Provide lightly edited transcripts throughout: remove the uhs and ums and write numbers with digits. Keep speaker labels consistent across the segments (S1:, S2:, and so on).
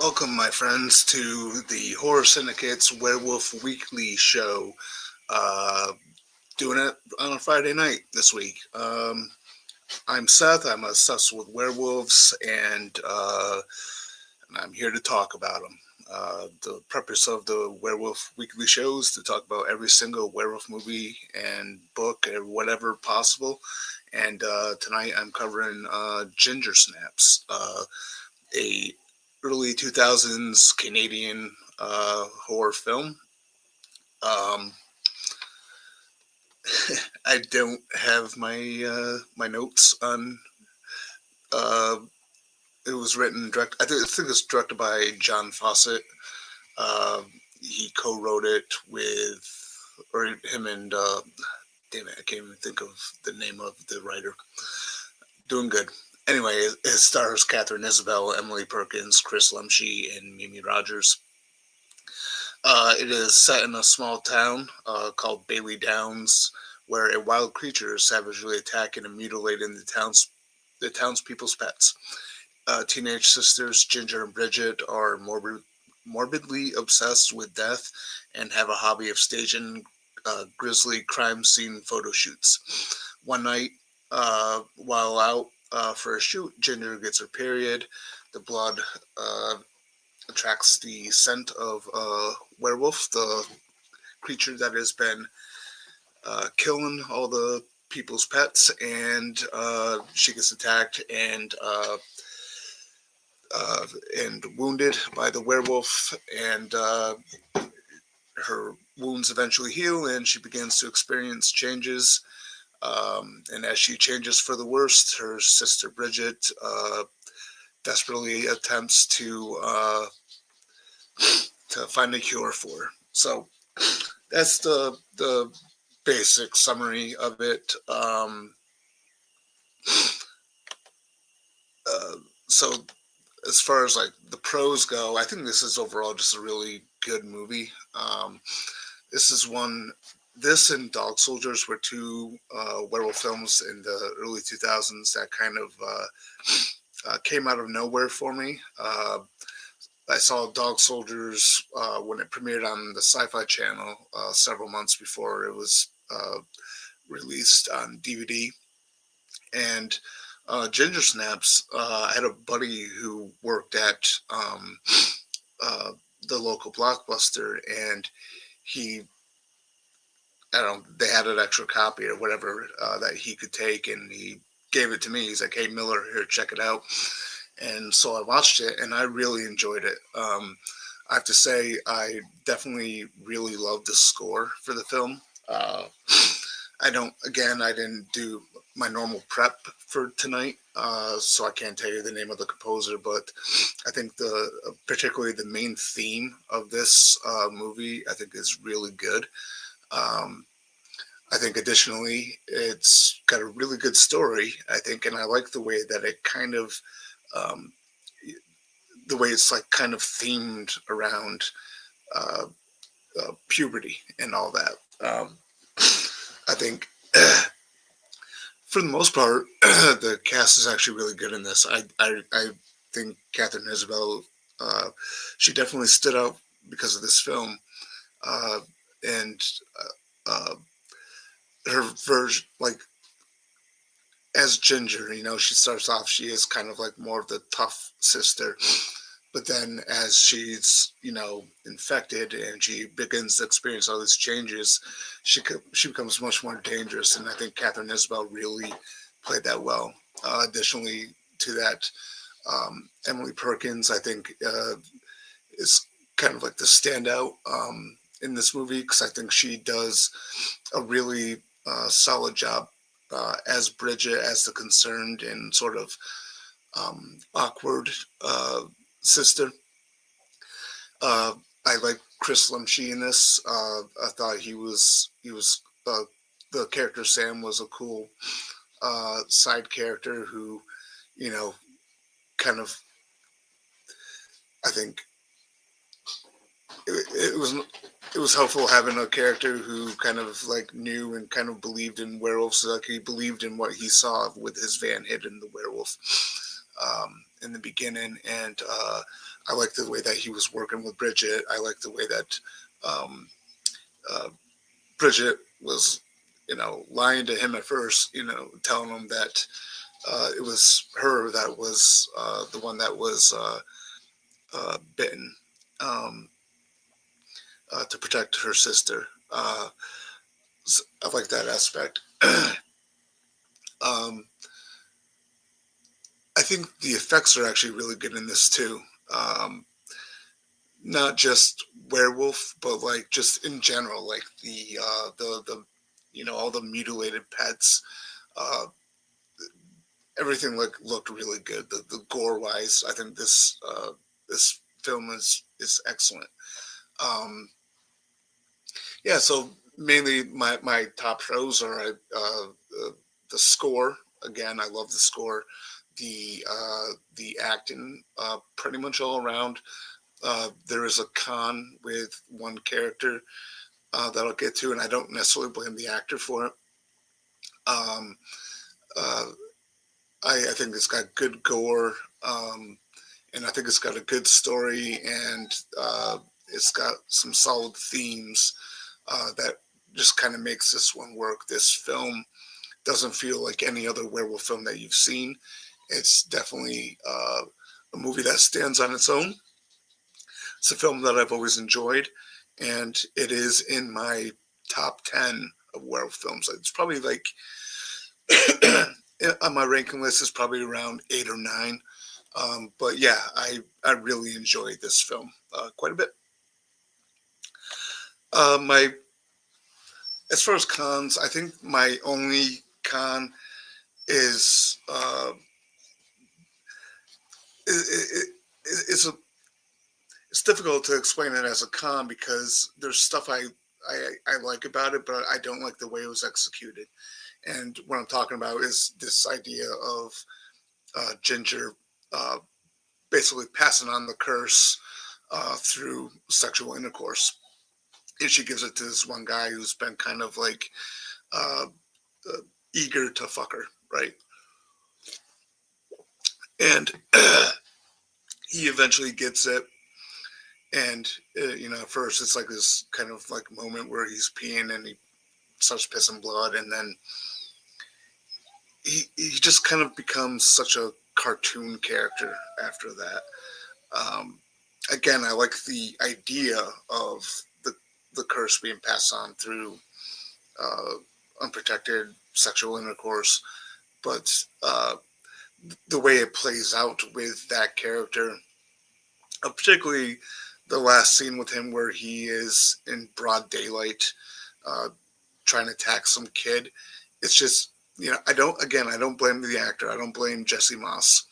S1: Welcome, my friends, to the Horror Syndicate's Werewolf Weekly show. Uh, Doing it on a Friday night this week. I'm Seth. I'm obsessed with werewolves, and I'm here to talk about them. The purpose of the Werewolf Weekly show is to talk about every single werewolf movie and book or whatever possible. And tonight I'm covering Ginger Snaps, a early 2000s Canadian horror film. Um, I don't have my notes on. Uh, it was written direct. I think it's directed by John Fawcett. Uh, he co-wrote it with, or him and damn it, I can't even think of the name of the writer. Doing good. Anyway, it stars Catherine Isabel, Emily Perkins, Chris Lemche, and Mimi Rogers. It is set in a small town called Bailey Downs, where a wild creature is savagely attacking and mutilating the townspeople's pets. Teenage sisters Ginger and Bridget are morbidly obsessed with death and have a hobby of staging grisly crime scene photo shoots. One night, while out for a shoot, Ginger gets her period. The blood attracts the scent of werewolf, the creature that has been killing all the people's pets, and she gets attacked uh, and wounded by the werewolf, and her wounds eventually heal, and she begins to experience changes. And as she changes for the worst, her sister Bridget desperately attempts to find a cure for her. So that's the basic summary of it. Uh, so as far as like the pros go, I think this is overall just a really good movie. This is one. This and Dog Soldiers were two werewolf films in the early 2000s that kind of came out of nowhere for me. I saw Dog Soldiers when it premiered on the Sci-Fi Channel several months before it was released on DVD. And Ginger Snaps, I had a buddy who worked at uh, the local Blockbuster, and he, I don't know, they had an extra copy or whatever that he could take, and he gave it to me. He's like, "Hey, Miller, here, check it out." And so I watched it, and I really enjoyed it. I have to say, I definitely really loved the score for the film. I didn't do my normal prep for tonight, so I can't tell you the name of the composer, but I think particularly the main theme of this movie, I think is really good. Um, I think additionally, it's got a really good story, I think, and I like the way that it kind of, um, the way it's like kind of themed around uh, puberty and all that. I think for the most part, the cast is actually really good in this. I think Catherine Isabel, uh, she definitely stood out because of this film, uh, and uh, her version, like as Ginger, she starts off, she is kind of like more of the tough sister, but then as she's infected and she begins to experience all these changes, she becomes much more dangerous, and I think Catherine Isabel really played that well. Additionally to that, Emily Perkins, I think, is kind of like the standout in this movie, because I think she does a really solid job as Bridget, as the concerned and sort of awkward sister. Uh, I like Chris Lemche in this. I thought he was the character Sam was a cool side character who, you know, kind of, I think it was helpful having a character who kind of like knew and kind of believed in werewolves. Like he believed in what he saw with his van hit in the werewolf in the beginning, and I liked the way that he was working with Bridget. I liked the way that um, uh, Bridget was, lying to him at first, telling him that it was her that was the one that was bitten, um, to protect her sister. So I like that aspect. um, I think the effects are actually really good in this too. Um, Not just werewolf, but like just in general, like the all the mutilated pets. Uh, Everything looked really good. The gore wise, I think this film is excellent. Um, yeah, so mainly my top shows are the score. Again, I love the score. The acting, pretty much all around. There is a con with one character that I'll get to, and I don't necessarily blame the actor for it. Um, uh, I think it's got good gore, and I think it's got a good story, and it's got some solid themes that just kind of makes this one work. This film doesn't feel like any other werewolf film that you've seen. It's definitely a movie that stands on its own. It's a film that I've always enjoyed, and it is in my top 10 of werewolf films. It's probably like on my ranking list is probably around 8 or 9. But yeah, I really enjoyed this film quite a bit. My As far as cons, I think my only con is it, it, it's a it's difficult to explain it as a con because there's stuff I like about it, but I don't like the way it was executed. And what I'm talking about is this idea of Ginger uh, basically passing on the curse through sexual intercourse. And she gives it to this one guy who's been kind of like uh, uh, eager to fuck her, right? And he eventually gets it. And, at first it's like this kind of like moment where he's peeing and he starts pissing blood. And then he just kind of becomes such a cartoon character after that. Um, Again, I like the idea of the curse being passed on through uh, unprotected sexual intercourse, but the way it plays out with that character, particularly the last scene with him where he is in broad daylight uh, trying to attack some kid, it's just I don't blame the actor. I don't blame Jesse Moss,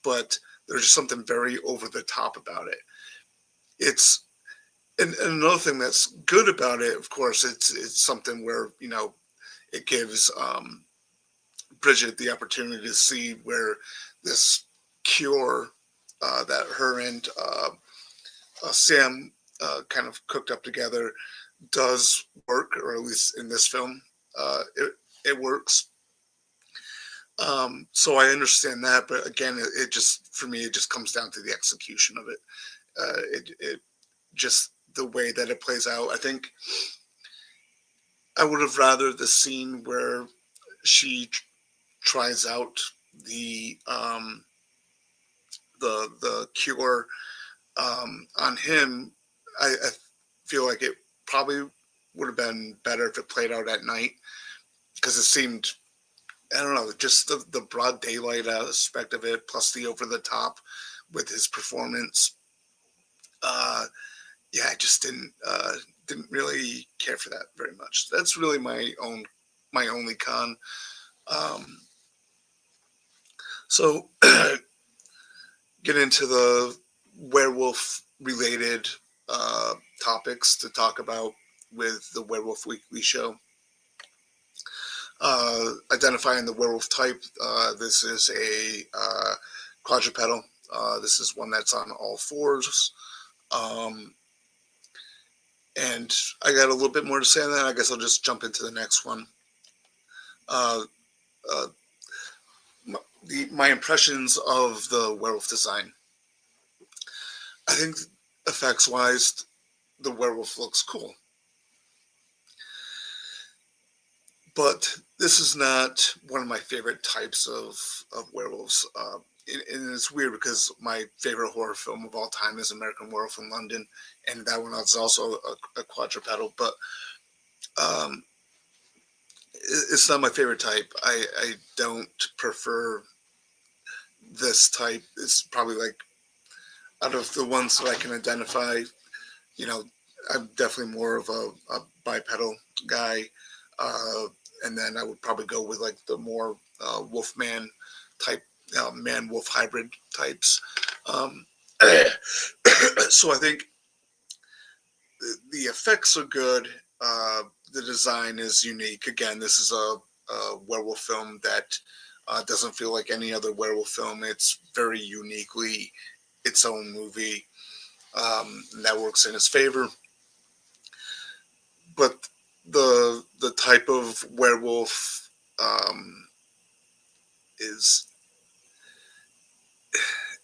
S1: but there's just something very over the top about it. It's and another thing that's good about it, of course, it's something where it gives Bridget the opportunity to see where this cure that her and Sam kind of cooked up together does work, or at least in this film, it works. So I understand that, but again, it just for me it just comes down to the execution of it. It just the way that it plays out. I think I would have rather the scene where she tries out the um, the cure on him. I feel like it probably would have been better if it played out at night because it seemed I don't know just the broad daylight aspect of it plus the over the top with his performance. Uh, yeah, I just didn't really care for that very much. That's really my only con. Um, so get into the werewolf related topics to talk about with the Werewolf Weekly show. Identifying the werewolf type. This is a quadrupedal. This is one that's on all fours. Um, and I got a little bit more to say on that. I guess I'll just jump into the next one. Uh, uh, my impressions of the werewolf design. I think effects wise, the werewolf looks cool. But this is not one of my favorite types of werewolves. And it's weird because my favorite horror film of all time is American Werewolf in London, and that one is also a quadrupedal. But um, it's not my favorite type. I don't prefer this type. It's probably like out of the ones that I can identify, you know, I'm definitely more of a bipedal guy. Uh, and then I would probably go with like the more Wolfman type, man wolf hybrid types. Um, so I think the effects are good. The design is unique. Again, this is a werewolf film that doesn't feel like any other werewolf film. It's very uniquely its own movie. And that works in its favor. But the type of werewolf is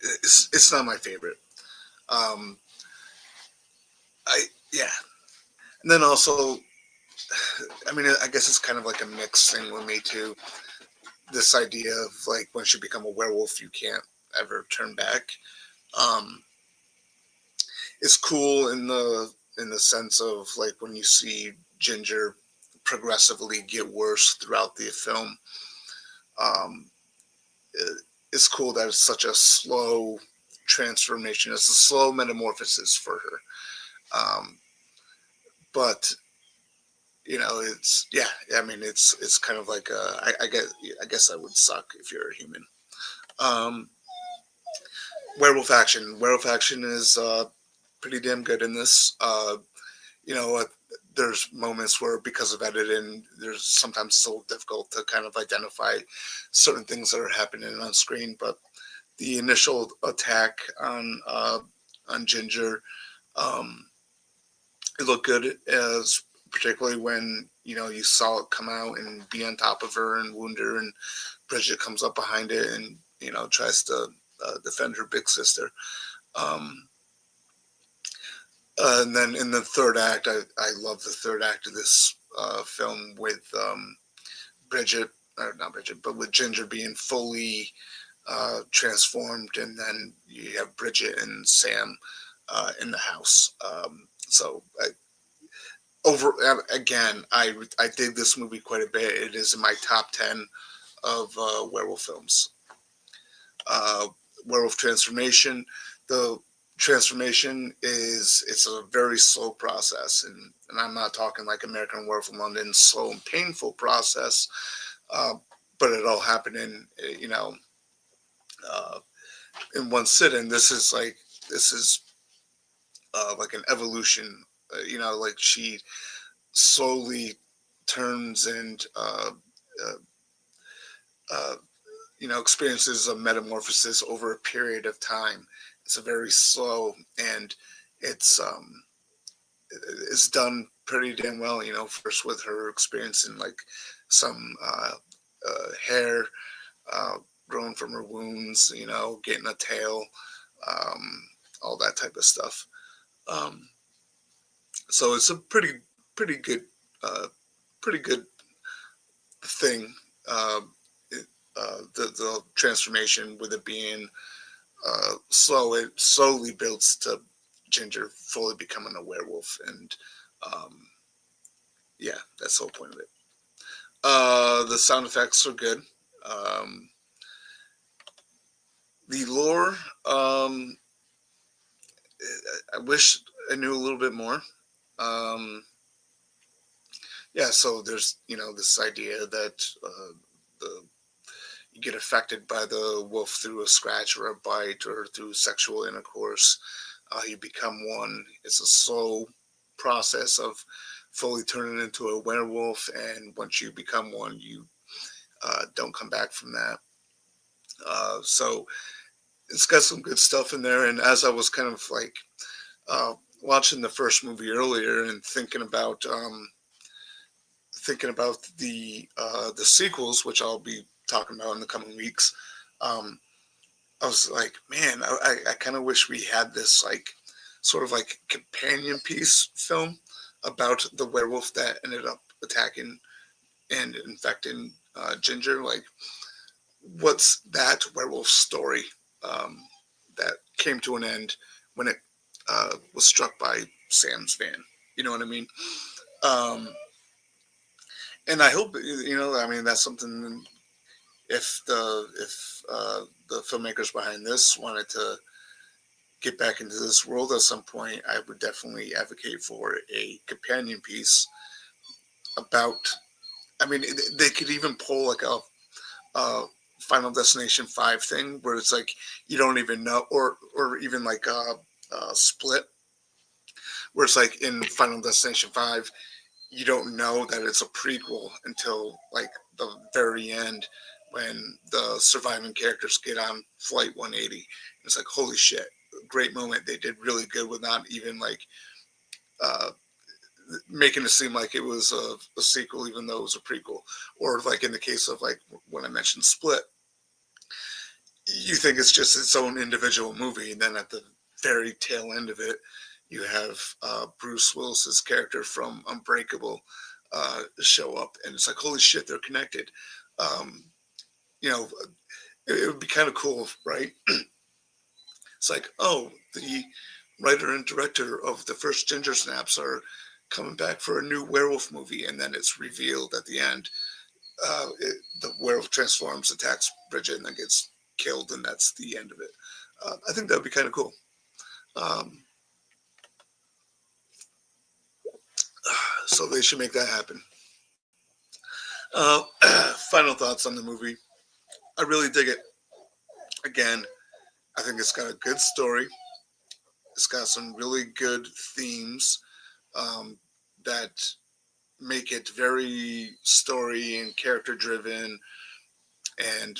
S1: it's not my favorite. Um, I yeah, and then also, I mean, I guess it's kind of like a mixed thing with me too. This idea of like once you become a werewolf, you can't ever turn back. Um, it's cool in the sense of like when you see Ginger progressively get worse throughout the film. Um, it's cool that it's such a slow transformation. It's a slow metamorphosis for her. But it's yeah. I mean, it's kind of like I guess I would suck if you're a human. Um, Werewolf action. Werewolf action is pretty damn good in this. You know, there's moments where because of editing, there's sometimes so difficult to kind of identify certain things that are happening on screen. But the initial attack on Ginger, um, it looked good, as particularly when you saw it come out and be on top of her and wound her, and Bridget comes up behind it and tries to defend her big sister. Um, and then in the third act, I love the third act of this film with Bridget, or not Bridget, but with Ginger being fully transformed, and then you have Bridget and Sam in the house. So over again, I dig this movie quite a bit. It is in my top 10 of werewolf films. Uh, Werewolf transformation. The transformation it's a very slow process, and I'm not talking like American Werewolf in London, slow and painful process, uh, but it all happened uh, in one sitting. This is like an evolution. Like she slowly turns and uh, uh, experiences a metamorphosis over a period of time. It's a very slow, and it's it's done pretty damn well. First with her experiencing like some hair uh, growing from her wounds, getting a tail, um, all that type of stuff. Um, so it's a pretty good uh, pretty good thing. Uh, the transformation with it being slow, it slowly builds to Ginger fully becoming a werewolf, and um, yeah, that's the whole point of it. The sound effects are good. Um, the lore, I wish I knew a little bit more. Um, yeah, so there's this idea that the you get affected by the wolf through a scratch or a bite or through sexual intercourse. You become one. It's a slow process of fully turning into a werewolf, and once you become one, you don't come back from that. So it's got some good stuff in there. And as I was kind of like watching the first movie earlier and thinking about the sequels, which I'll be talking about in the coming weeks, um, I was like, man, I kind of wish we had this like sort of like companion piece film about the werewolf that ended up attacking and infecting Ginger. Like, what's that werewolf story um, that came to an end when it was struck by Sam's van? You know what I mean? Um, and I hope I mean, that's something. If the filmmakers behind this wanted to get back into this world at some point, I would definitely advocate for a companion piece about. I mean, they could even pull like a Final Destination 5 thing where it's like you don't even know, or even like a Split, where it's like in Final Destination 5, you don't know that it's a prequel until like the very end when the surviving characters get on Flight 180. It's like, holy shit, great moment. They did really good with not even like uh, making it seem like it was a sequel, even though it was a prequel. Or like in the case of like when I mentioned Split, you think it's just its own individual movie, and then at the very tail end of it, you have Bruce Willis's character from Unbreakable show up, and it's like, holy shit, they're connected. Um, you know, it would be kind of cool, right? It's like, oh, the writer and director of the first Ginger Snaps are coming back for a new werewolf movie, and then it's revealed at the end the werewolf transforms, attacks Bridget, and then gets killed, and that's the end of it. I think that would be kind of cool. Um, so they should make that happen. Uh, Final thoughts on the movie. I really dig it. Again, I think it's got a good story. It's got some really good themes um, that make it very story and character driven, and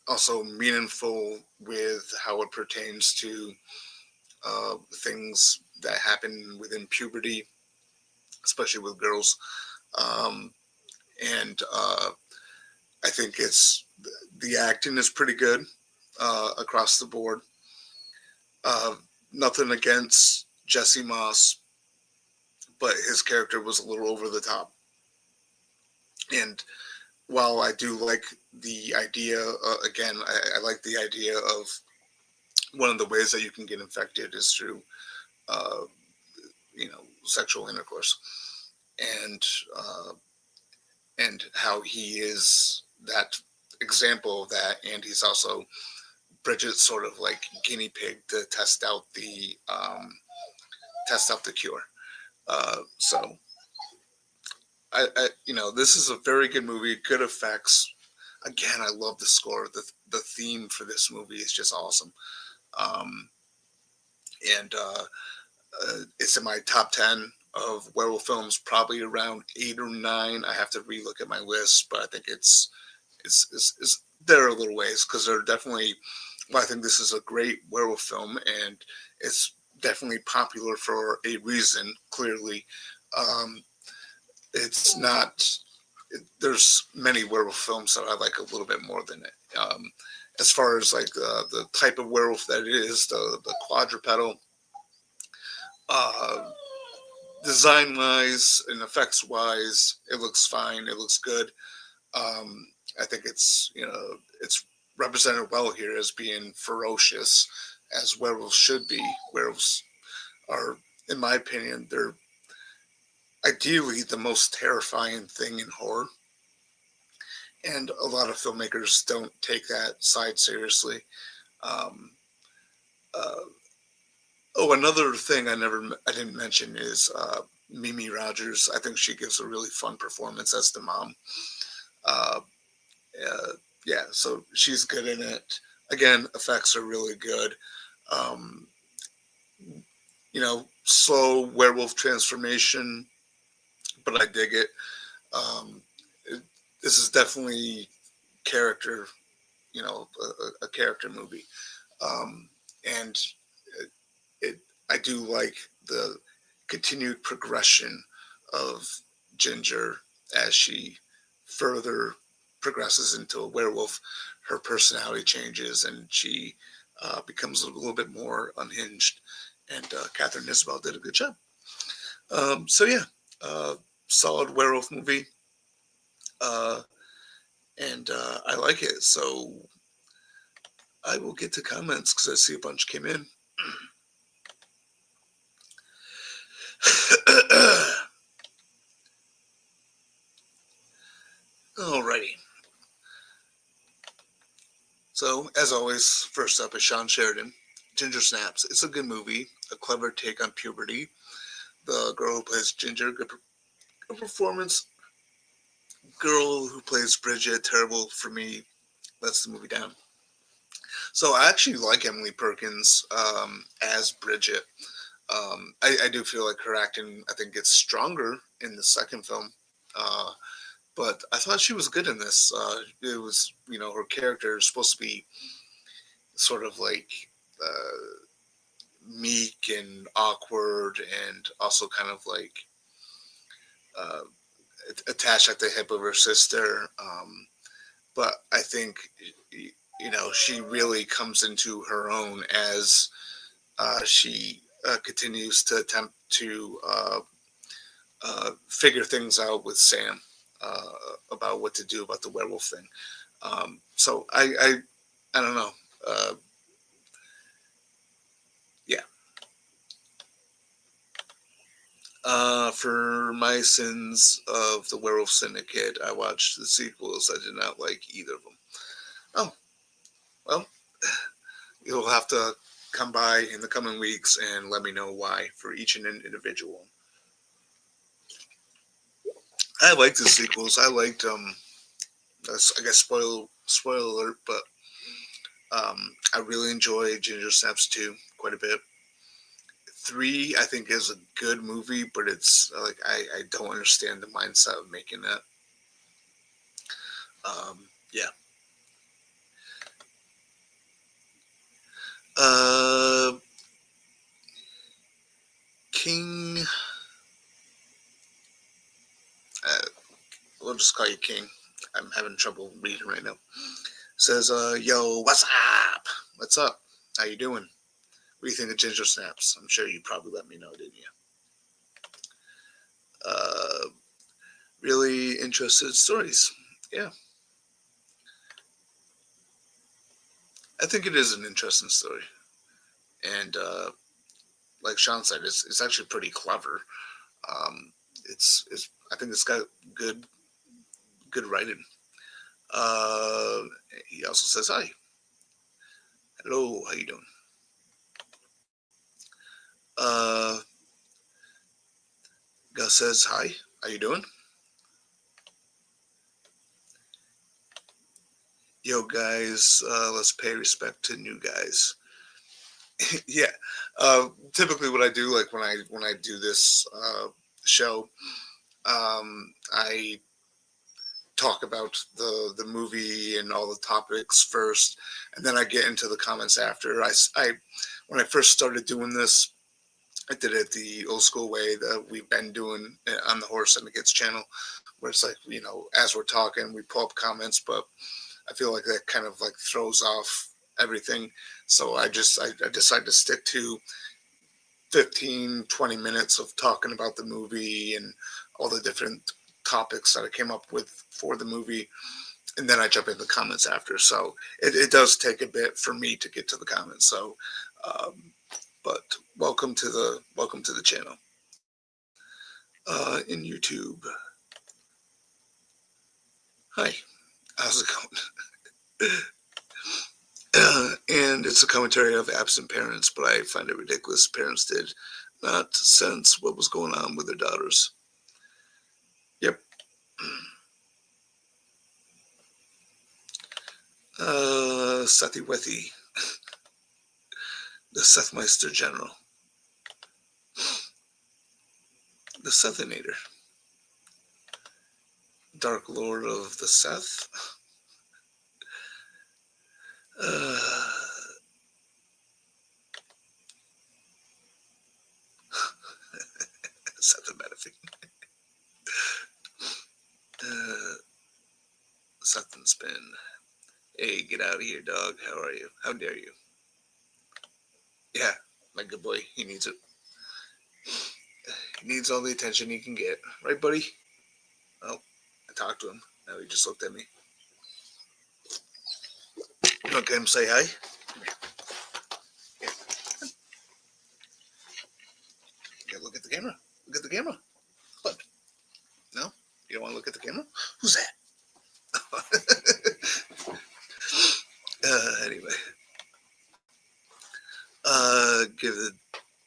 S1: also meaningful with how it pertains to things that happen within puberty, especially with girls. Um, and I think the acting is pretty good across the board. Uh, Nothing against Jesse Moss, but his character was a little over the top. And while I do like the idea, again, I like the idea of one of the ways that you can get infected is through, uh, sexual intercourse, and uh, and how he is that example of that, and he's also Bridget's sort of like guinea pig to test out the cure. So this is a very good movie, good effects. Again, I love the score. The theme for this movie is just awesome. Um, and it's in my top 10 of werewolf films, probably around 8 or 9. I have to relook at my list, but I think it's there a little ways because they're definitely. Well, I think this is a great werewolf film, and it's definitely popular for a reason. Clearly, um, it's not. There's many werewolf films that I like a little bit more than it. As far as like the type of werewolf that it is, the quadrupedal, uh, design wise and effects wise, it looks fine. It looks good. Um, I think it's represented well here as being ferocious, as werewolves should be. Werewolves are, in my opinion, they're ideally the most terrifying thing in horror, and a lot of filmmakers don't take that side seriously. Um, uh, Another thing I didn't mention is Mimi Rogers. I think she gives a really fun performance as the mom. Uh, uh, yeah, so she's good in it. Again, effects are really good. Um, Slow werewolf transformation, but I dig it. Um, this is definitely character, a character movie. And it, it, I do like the continued progression of Ginger as she further progresses into a werewolf, her personality changes and she becomes a little bit more unhinged. And Catherine Isabel did a good job. So yeah, solid werewolf movie, uh, and I like it. So I will get to comments because I see a bunch came in. Alrighty. So, as always, first up is Sean Sheridan, Ginger Snaps. It's a good movie, a clever take on puberty. The girl who plays Ginger, good performance. Girl who plays Bridget, terrible for me, lets the movie down. So I actually like Emily Perkins as Bridget. I do feel like her acting, I think, gets stronger in the second film. Uh, but I thought she was good in this. It was, her character is supposed to be sort of like meek and awkward and also kind of like uh, attached at the hip of her sister. But I think, she really comes into her own as she continues to attempt to figure things out with Sam about what to do about the werewolf thing. So I don't know. Yeah. For my sins of the Werewolf Syndicate, I watched the sequels. I did not like either of them. Oh, well, you'll have to come by in the coming weeks and let me know why for each and individual. I liked the sequels. I liked I guess spoiler alert, but I really enjoy Ginger Snaps 2 quite a bit. 3 I think is a good movie, but it's like I don't understand the mindset of making that. Yeah. Uh, King. Uh, we'll just call you King. I'm having trouble reading right now. Says, yo, what's up? What's up? How you doing? What do you think of Ginger Snaps? I'm sure you probably let me know, didn't you? Uh, really interested stories. Yeah. I think it is an interesting story. And like Sean said, it's actually pretty clever. Um, it's I think it's got good writing. Uh, he also says hi. Hello, how you doing? Uh, Gus says hi. How you doing? Yo, guys, let's pay respect to new guys. Yeah. Typically, what I do, like when I do this show, I talk about the movie and all the topics first, and then I get into the comments after. I when I first started doing this, I did it the old school way that we've been doing on the Horror Syndicates channel, where it's like, as we're talking, we pull up comments, but I feel like that kind of like throws off everything. So I decided to stick to 15, 20 minutes of talking about the movie and all the different topics that I came up with for the movie. And then I jump into the comments after. So it does take a bit for me to get to the comments. So, but welcome to the channel in YouTube. Hi, how's it going? And it's a commentary of absent parents, but I find it ridiculous. Parents did not sense what was going on with their daughters. Yep. Sethy Wethy, the Sethmeister General, the Sethinator, Dark Lord of the Seth, uh, Seth Seth and Spin. Hey, get out of here, dog. How are you? How dare you? Yeah, my good boy. He needs it. He needs all the attention he can get. Right, buddy? Oh, I talked to him. Now he just looked at me. You want to get him say hi? Yeah, look at the camera. Look at the camera. What? No? You don't want to look at the camera? Who's that? Anyway. Give the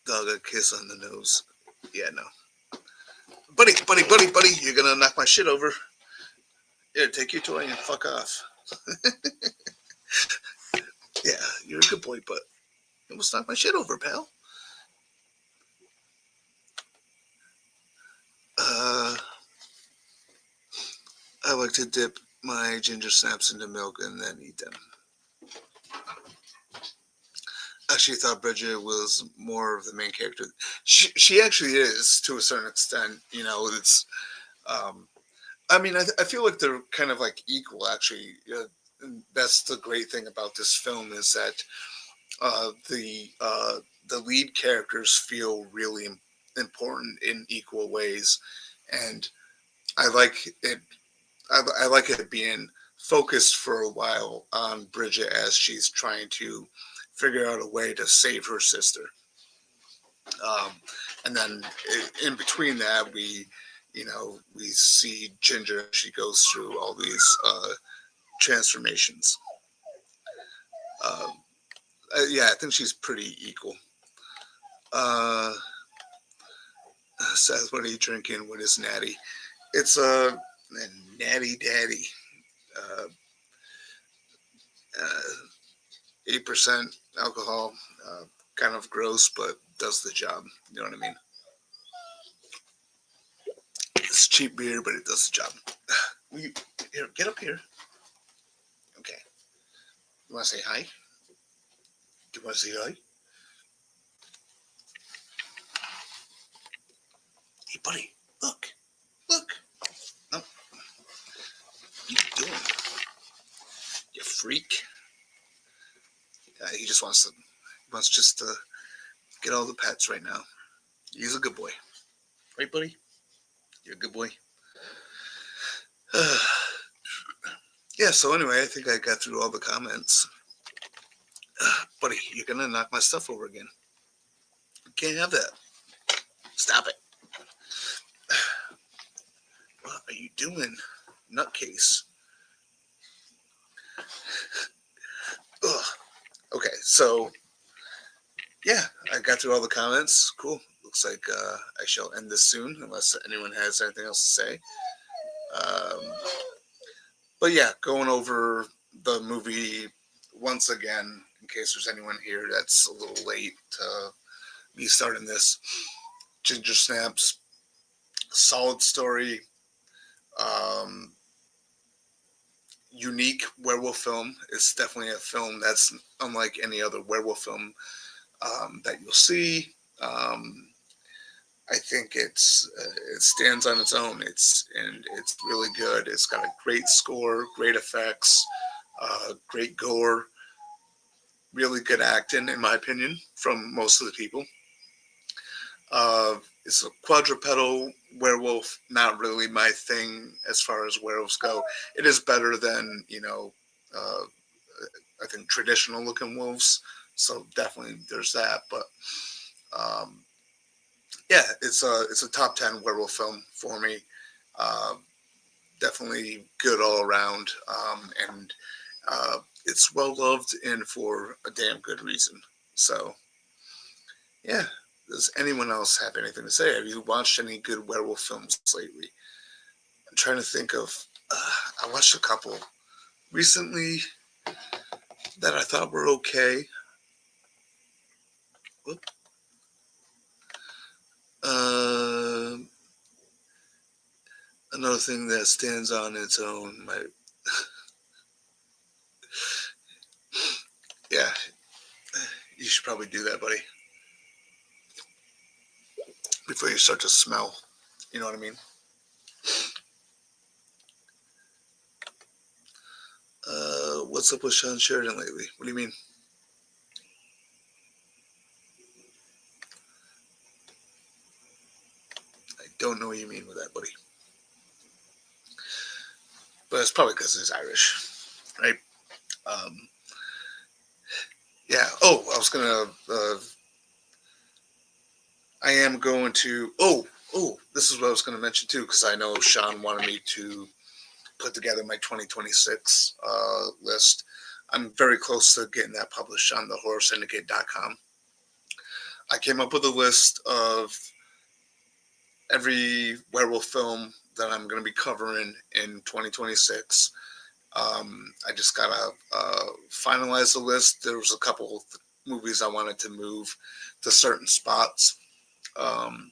S1: dog a kiss on the nose. Yeah, no. Buddy, you're gonna knock my shit over. Here, take your toy and fuck off. Yeah, you're a good boy, but you almost knocked my shit over, pal. I like to dip my ginger snaps into milk and then eat them. Actually thought Bridget was more of the main character. She actually is to a certain extent. You know, it's. I mean, I feel like they're kind of like equal. Actually, that's the great thing about this film is that the lead characters feel really important in equal ways, and I like it. I like it being focused for a while on Bridget as she's trying to figure out a way to save her sister. Um, and then in between that, we see Ginger as she goes through all these transformations. Um, yeah, I think she's pretty equal. Uh, Seth, what are you drinking? What is natty? It's a natty daddy. Uh, 8% alcohol. Kind of gross, but does the job. You know what I mean? It's cheap beer, but it does the job. Here, get up here. Okay. You want to say hi? Do you want to say hi? Hey, buddy, look. Look. No. What are you doing? You freak. He just wants just to get all the pets right now. He's a good boy. Right, buddy? You're a good boy. Yeah, so anyway, I think I got through all the comments. Buddy, you're going to knock my stuff over again. You can't have that. Stop it. What are you doing? Nutcase. Ugh. Okay, so yeah, I got through all the comments. Cool. Looks like I shall end this soon, unless anyone has anything else to say. But yeah, going over the movie once again, in case there's anyone here that's a little late to me starting this. Ginger Snaps, solid story, unique werewolf film. It's definitely a film that's unlike any other werewolf film that you'll see. I think it stands on its own. It's really good. It's got a great score, great effects, great gore, really good acting, in my opinion, from most of the people. It's a quadrupedal werewolf, not really my thing as far as werewolves go. It is better than, I think traditional looking wolves. So definitely there's that. But yeah, it's a top 10 werewolf film for me. Definitely good all around. And it's well loved and for a damn good reason. So yeah. Does anyone else have anything to say? Have you watched any good werewolf films lately? I'm trying to think of. I watched a couple recently that I thought were okay. Whoop. Another thing that stands on its own. Yeah, you should probably do that, buddy, before you start to smell. You know what I mean? What's up with Sean Sheridan lately? What do you mean? I don't know what you mean with that, buddy. But it's probably because he's Irish, right? Um, yeah. Oh, I am going to. Oh, this is what I was going to mention too, because I know Sean wanted me to put together my 2026 list. I'm very close to getting that published on the horrorsyndicate.com. I came up with a list of every werewolf film that I'm going to be covering in 2026. I just got to finalize the list. There was a couple of movies I wanted to move to certain spots. Um,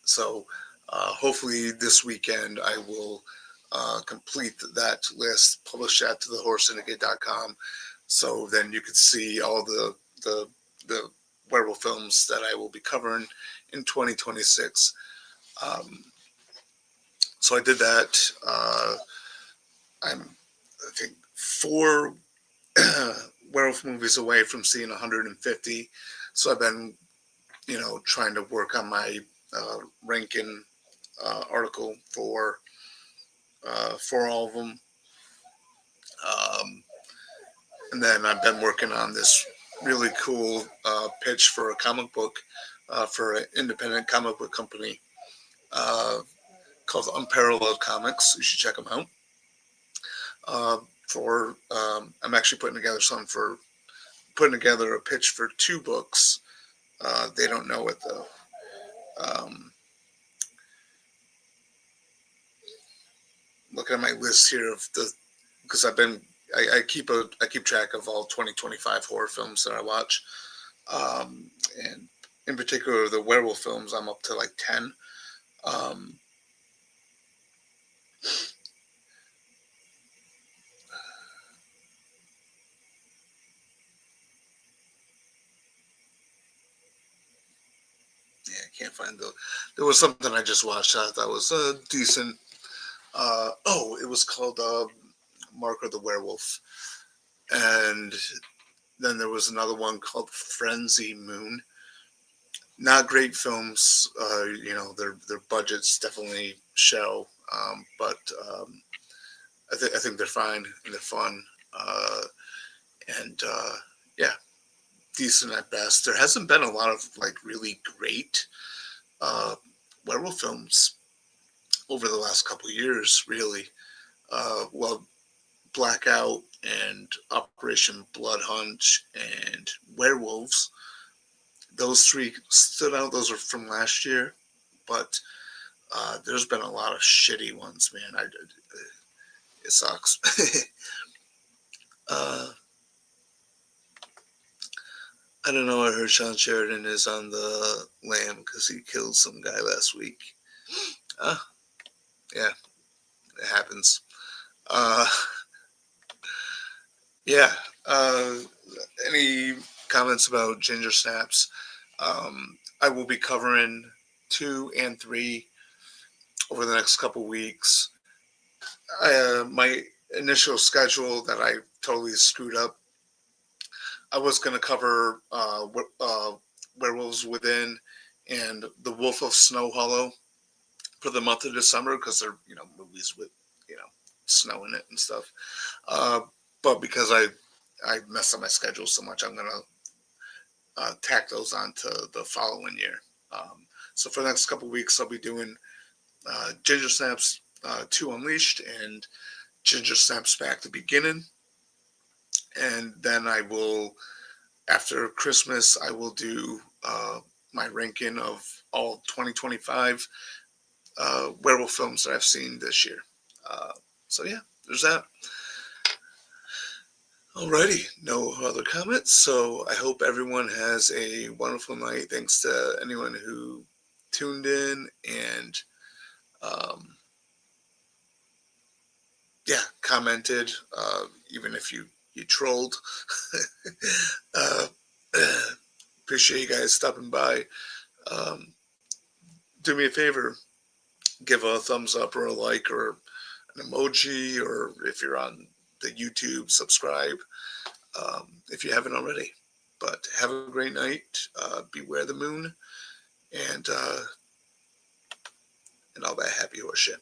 S1: so hopefully this weekend I will complete that list, publish that to the horrorsyndicate.com. So then you can see all the werewolf films that I will be covering in 2026. So I did that. I think 4 werewolf movies away from seeing 150. So I've been, trying to work on my ranking article for all of them. And then I've been working on this really cool pitch for a comic book for an independent comic book company uh, called Unparalleled Comics. You should check them out. I'm actually putting together a pitch for 2 books. They don't know it though. Looking at my list here because I keep track of all 2025 horror films that I watch, and in particular the werewolf films. I'm up to like 10. Yeah, I can't find there was something I just watched that was decent. It was called Mark of the Werewolf, and then there was another one called Frenzy Moon. Not great films. Their budgets definitely show, but I think they're fine and they're fun, and yeah, decent at best. There hasn't been a lot of like really great uh, werewolf films over the last couple of years, really. Well, Blackout and Operation Blood Hunt and Werewolves, those 3 stood out. Those are from last year, but there's been a lot of shitty ones, man. It sucks. uh, I don't know. I heard Sean Sheridan is on the lam because he killed some guy last week. Yeah, it happens. Uh, yeah. Any comments about Ginger Snaps? I will be covering 2 and 3 over the next couple weeks. My initial schedule that I totally screwed up. I was going to cover Werewolves Within and The Wolf of Snow Hollow for the month of December because they're movies with snow in it and stuff. But because I messed up my schedule so much, I'm gonna tack those on to the following year. So for the next couple of weeks, I'll be doing Ginger Snaps 2 Unleashed and Ginger Snaps Back to Beginning. And then I will, after Christmas, I will do my ranking of all 2025 werewolf films that I've seen this year. So yeah, there's that. Alrighty, no other comments. So I hope everyone has a wonderful night. Thanks to anyone who tuned in and commented, even if you trolled. uh, appreciate you guys stopping by. Do me a favor, give a thumbs up or a like or an emoji, or if you're on the YouTube, subscribe if you haven't already. But have a great night. Beware the moon, and all that happy horse shit.